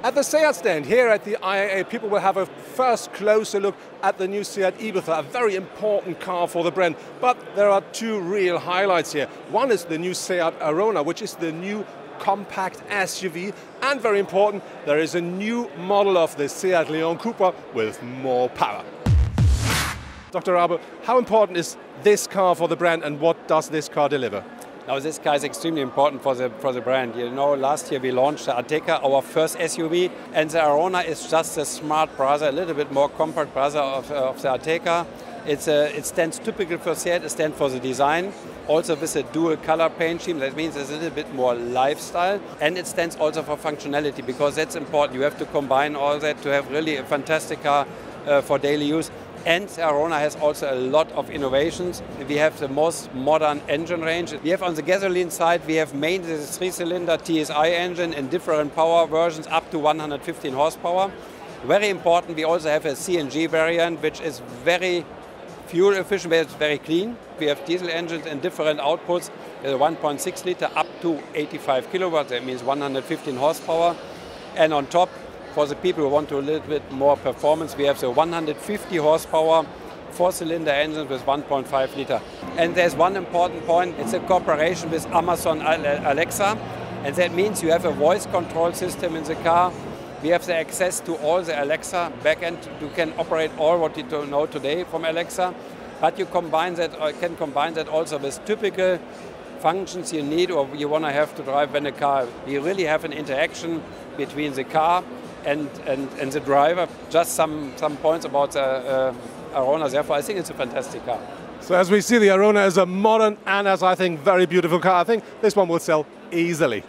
At the SEAT stand here at the IAA, people will have a first closer look at the new SEAT Ibiza, a very important car for the brand. But there are two real highlights here. One is the new SEAT Arona, which is the new compact SUV, and very important, there is a new model of the SEAT Leon Cupra with more power. Dr. Rabe, how important is this car for the brand and what does this car deliver? Now this car is extremely important for the brand. You know, last year we launched the Ateca, our first SUV, and the Arona is just a smart brother, a little bit more compact brother of the Ateca. It stands typical for SEAT, it stands for the design, also with a dual color paint scheme. That means it's a little bit more lifestyle, and it stands also for functionality, because that's important. You have to combine all that to have really a fantastic car for daily use. And Arona has also a lot of innovations. We have the most modern engine range. We have on the gasoline side, we have mainly the 3-cylinder TSI engine in different power versions up to 115 horsepower. Very important, we also have a CNG variant, which is very fuel efficient, but it's very clean. We have diesel engines in different outputs, 1.6 liter up to 85 kilowatts, that means 115 horsepower. And on top, for the people who want a little bit more performance, we have the 150 horsepower 4-cylinder engine with 1.5 liter. And there's one important point, it's a cooperation with Amazon Alexa, and that means you have a voice control system in the car. We have the access to all the Alexa backend. You can operate all what you know today from Alexa, but you combine that, or can combine that also with typical functions you need or you want to have to drive when a car. You really have an interaction between the car and the driver. Just some points about the Arona. Therefore, I think it's a fantastic car. So as we see, the Arona is a modern and, as I think, very beautiful car. I think this one will sell easily.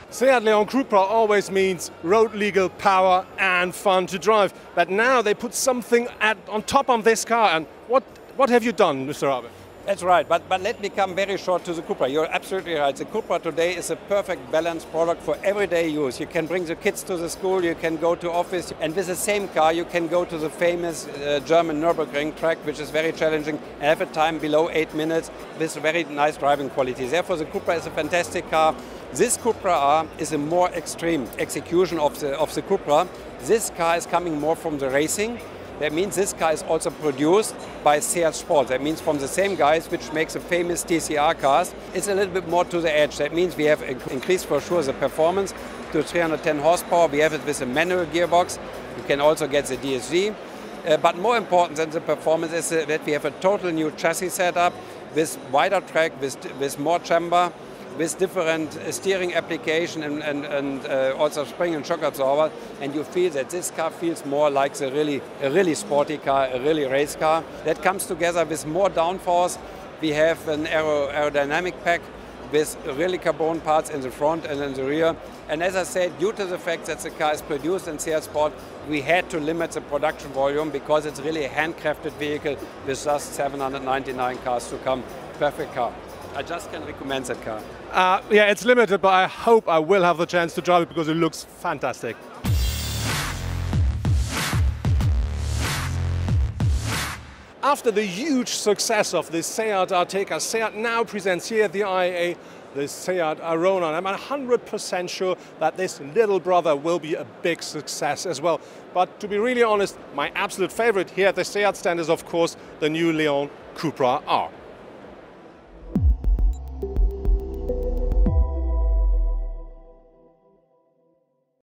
SEAT Leon Cupra always means road legal power and fun to drive. But now they put something on top of this car. And what have you done, Mr. Rabe? That's right, but let me come very short to the Cupra. You're absolutely right. The Cupra today is a perfect balanced product for everyday use. You can bring the kids to the school, you can go to office, and with the same car you can go to the famous German Nürburgring track, which is very challenging, and have a time below 8 minutes with very nice driving quality. Therefore, the Cupra is a fantastic car. This Cupra R is a more extreme execution of the Cupra. This car is coming more from the racing. That means this car is also produced by SEAT Sport. That means from the same guys which makes the famous TCR cars. It's a little bit more to the edge. That means we have increased for sure the performance to 310 horsepower. We have it with a manual gearbox. You can also get the DSG. But more important than the performance is that we have a total new chassis setup with wider track, with more chamber, with different steering application and also spring and shock absorber, and you feel that this car feels more like a really sporty car, a really race car. That comes together with more downforce. We have an aerodynamic pack with really carbon parts in the front and in the rear. And as I said, due to the fact that the car is produced in SEAT Sport, we had to limit the production volume because it's really a handcrafted vehicle with just 799 cars to come. Perfect car. I just can recommend that car. Yeah, it's limited, but I hope I will have the chance to drive it because it looks fantastic. After the huge success of the SEAT Ateca, SEAT now presents here at the IAA the SEAT Arona. I'm 100% sure that this little brother will be a big success as well. But to be really honest, my absolute favorite here at the SEAT stand is, of course, the new Leon Cupra R.